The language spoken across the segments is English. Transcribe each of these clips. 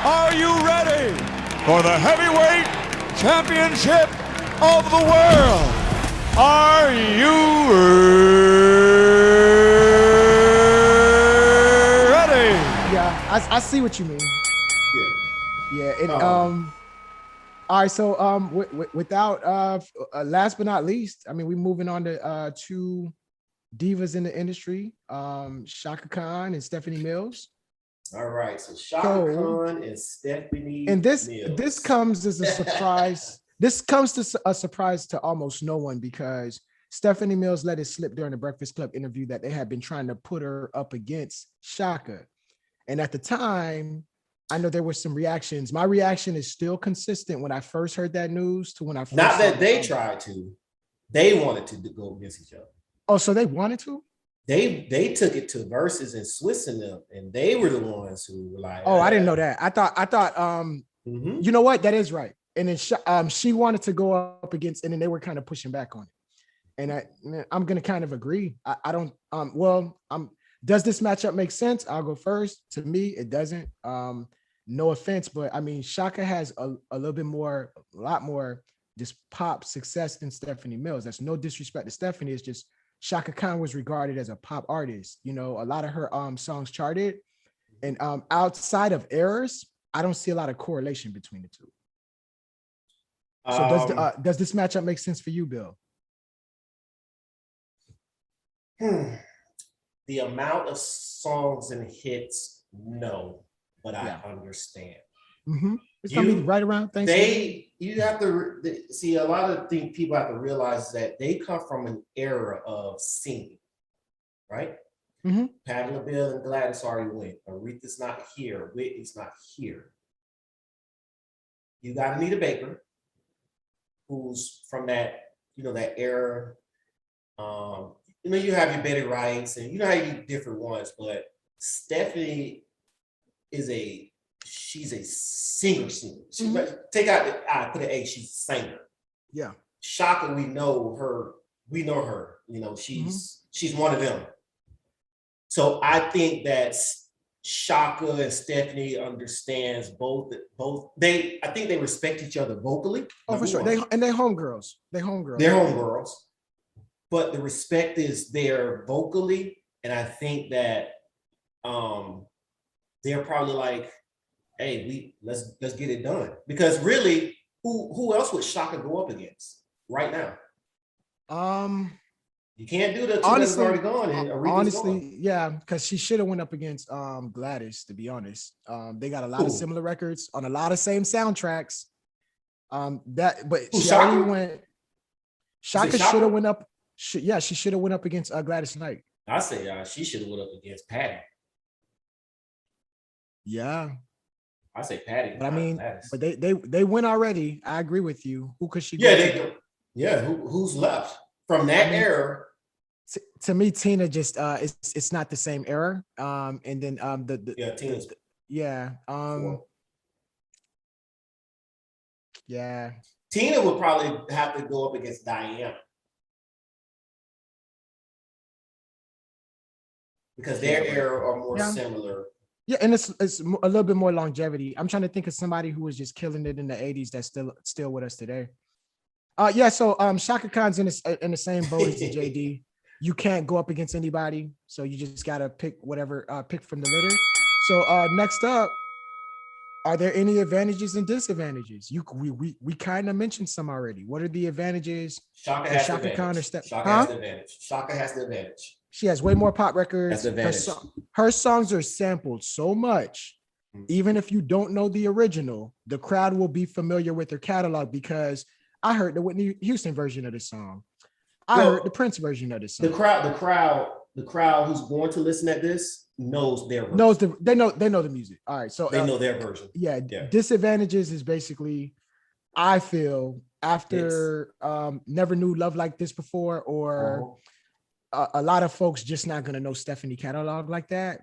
Are you ready for the heavyweight championship of the world? Are you ready? Yeah, I see what you mean. Yeah, and all right. So without last but not least, I mean, we're moving on to two divas in the industry, Chaka Khan and Stephanie Mills. All right, so Chaka Khan and Stephanie and this Mills. comes as a surprise. This comes to a surprise to almost no one because Stephanie Mills let it slip during the Breakfast Club interview that they had been trying to put her up against Chaka. And at the time, I know there were some reactions. My reaction is still consistent when I first heard that news to when I first not that they tried to, they wanted to go against each other. Oh, so they wanted to? They took it to Verzuz in Switzerland, and they were the ones who were like, oh, I didn't know that. I thought you know what? That is right. And then she wanted to go up against, and then they were kind of pushing back on it. And I'm gonna kind of agree. I don't does this matchup make sense? I'll go first. To me, it doesn't. No offense, but I mean, Chaka has a lot more just pop success than Stephanie Mills. That's no disrespect to Stephanie. It's just Chaka Khan was regarded as a pop artist. You know, a lot of her songs charted, and outside of errors, I don't see a lot of correlation between the two. So does this matchup make sense for you, Bill? The amount of songs and hits, no, but I understand. Mm-hmm. It's gonna be right around Thanksgiving. You have to see a lot of things. People have to realize that they come from an era of singing, right? Mm-hmm. Patti LaBelle and Gladys already went. Aretha's not here. Whitney's not here. You got Anita Baker, who's from that that era. You have your Betty Wrights, and you have your different ones, but Stephanie is she's a singer. She take out the I, put an A, she's a singer. Yeah. Chaka, we know her. She's one of them. So I think that Chaka and Stephanie understands both. I think they respect each other vocally. Oh, for sure. They're homegirls. They're homegirls. But the respect is there vocally, and I think that they're probably like, "Hey, let's get it done." Because really, who else would Chaka go up against right now? You can't do the two that's already gone. And honestly, yeah, because she should have went up against Gladys. To be honest, they got a lot of similar records on a lot of same soundtracks. She already went. Chaka should have went up. She should have went up against Gladys Knight. I say she should have went up against Patti. Yeah, I say Patti. But I mean, Gladys. But they win already. I agree with you. Who could she? Who's left from that era? To me, Tina just it's not the same era. And then Tina's Tina would probably have to go up against Diana. Because their era are more similar. Yeah, and it's a little bit more longevity. I'm trying to think of somebody who was just killing it in the 80s that's still with us today. So Chaka Khan's in the same boat as JD. You can't go up against anybody, so you just gotta pick pick from the litter. So next up, are there any advantages and disadvantages? We kind of mentioned some already. What are the advantages? Chaka has the advantage. Chaka has the advantage. She has way more pop records. Her songs are sampled so much, even if you don't know the original, the crowd will be familiar with her catalog because I heard the Whitney Houston version of this song. I heard the Prince version of this song. The crowd who's going to listen at this knows their version. They know the music. All right, so they know their version. Yeah. Disadvantages is basically, I feel after Never Knew Love Like This Before, or a lot of folks just not gonna know Stephanie catalog like that,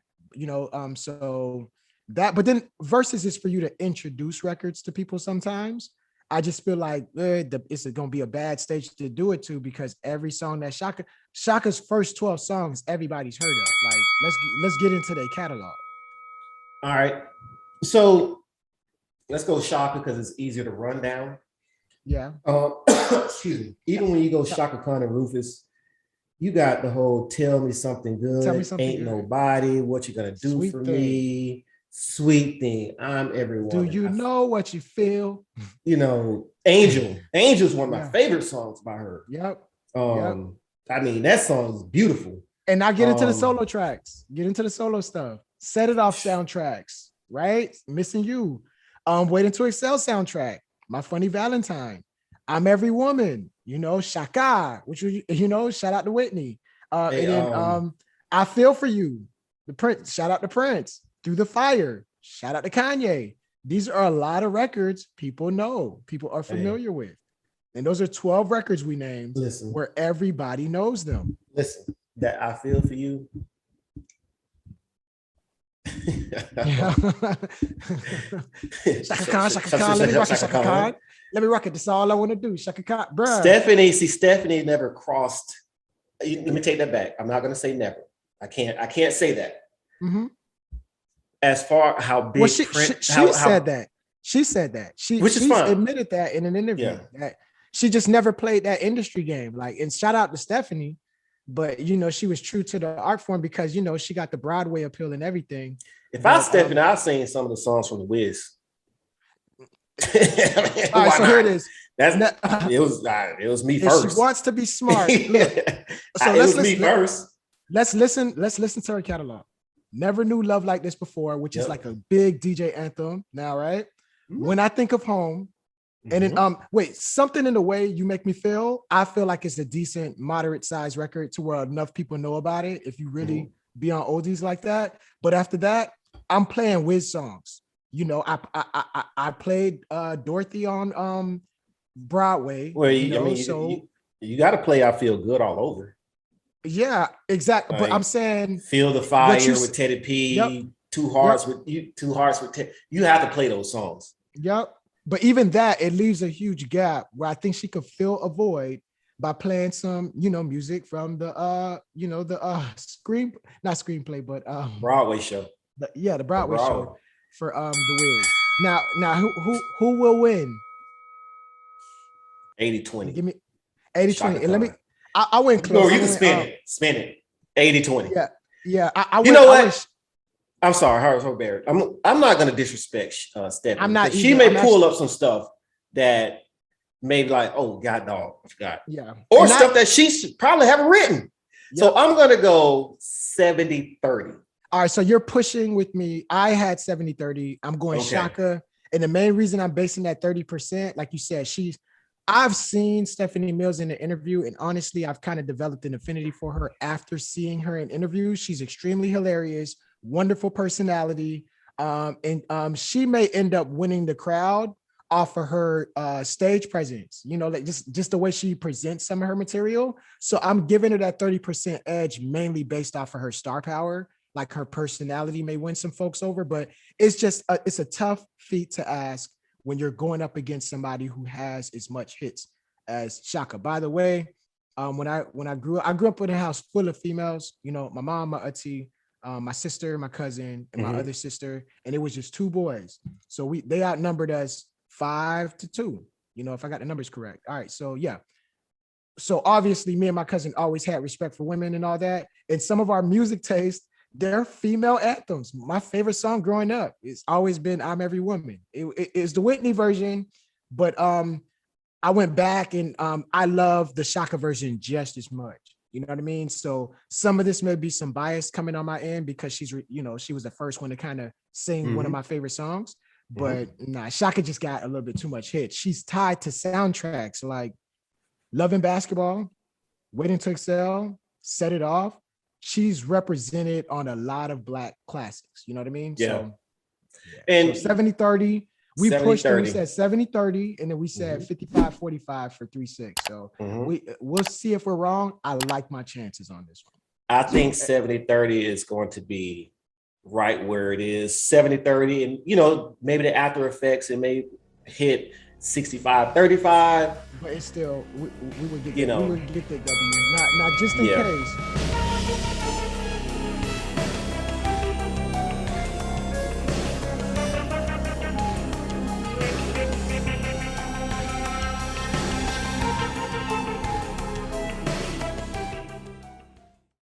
so that, but then Verzuz is for you to introduce records to people sometimes. I just feel like it's gonna be a bad stage to do it to, because every song that Chaka's first 12 songs, everybody's heard of. Like, let's get into their catalog. All right. So let's go Shaka because it's easier to run down. Yeah. Excuse me. Even when you go Chaka Khan and Rufus, you got the whole "Tell Me Something Good," Tell me something "Ain't good. Nobody," "What You Gonna Do Sweet for Thing. Me," "Sweet Thing," "I'm Every Do Woman." you know what you feel? You know, "Angel." "Angel's" one of my Yeah. favorite songs by her. Yep. I mean, that song is beautiful. And I get into the solo tracks, get into the solo stuff, Set It Off soundtracks, right? Missing You, Waiting to Excel soundtrack, My Funny Valentine, I'm Every Woman, you know, Chaka, which you know, shout out to Whitney. Hey, and then I Feel For You, the Prince, shout out to Prince, Through the Fire, shout out to Kanye. These are a lot of records people know, people are familiar with. And those are 12 records we named where everybody knows them. Listen, that "I Feel For You." Chaka Khan, let me rock it, Chaka Khan. Let me rock it. That's all I want to do. Chaka Khan, bro. Stephanie never crossed. Let me take that back. I'm not going to say never. I can't say that. Mm-hmm. As far how big, she said that. She said that. She admitted that in an interview. That she just never played that industry game. Like, and shout out to Stephanie, but you know, she was true to the art form because you know she got the Broadway appeal and everything. If I was Stephanie, I've seen some of the songs from The Wiz. All right, so here it is. It was me first. She wants to be smart. Look, so let's listen to her catalog. Never Knew Love Like This Before, which is like a big DJ anthem now, right? Mm-hmm. When I Think of Home. And then Something in the Way You Make Me Feel, I feel like it's a decent, moderate size record to where enough people know about it if you really be on oldies like that. But after that, I'm playing Wiz songs. You know, I played Dorothy on Broadway. Well, you got to play "I Feel Good" all over. Yeah, exactly. Like, but I'm saying "Feel the Fire" with Teddy P. Yep. Two Hearts with Teddy. You have to play those songs. Yep. But even that, it leaves a huge gap where I think she could fill a void by playing some, you know, music from the Broadway show. The Broadway show for the Wiz. Now who will win? 80-20. Give me 80-20. And let me I went close. No, you can spin it. 80-20. Yeah. You know what? I'm sorry, Harris Barrett. I'm not going to disrespect Stephanie. I'm not. She may pull up some stuff that maybe like, oh, God, dog, I forgot. Yeah. Or stuff that she probably haven't written. Yep. So I'm going to go 70-30. All right, so you're pushing with me. I had 70-30. I'm going Chaka. And the main reason I'm basing that 30%, like you said, I've seen Stephanie Mills in an interview, and honestly, I've kind of developed an affinity for her after seeing her in interviews. She's extremely hilarious. Wonderful personality, and she may end up winning the crowd off of her stage presence, you know, like just the way she presents some of her material. So I'm giving her that 30% edge mainly based off of her star power. Like her personality may win some folks over, but it's just it's a tough feat to ask when you're going up against somebody who has as much hits as Chaka. By the way, when I grew up in a house full of females, you know, my mom, my auntie, my sister, my cousin, and my other sister, and it was just two boys. So they outnumbered us 5-2, you know, if I got the numbers correct. All right, so yeah. So obviously me and my cousin always had respect for women and all that. And some of our music taste, they're female anthems. My favorite song growing up has always been "I'm Every Woman." It is the Whitney version, but I went back and I love the Chaka version just as much. You know what I mean? So some of this may be some bias coming on my end because she was the first one to kind of sing one of my favorite songs. But Chaka just got a little bit too much hit. She's tied to soundtracks like Love and Basketball, Waiting to Excel, Set It Off. She's represented on a lot of Black classics. You know what I mean? Yeah. So, and so 70-30. We pushed and we said 70-30, and then we said 55-45 for 3-6. So we'll see if we're wrong. I like my chances on this one. I think 70-30 is going to be right where it is. 70-30, and you know, maybe the after effects, it may hit 65-35. But it's still we would get we would get the W. Not just in case.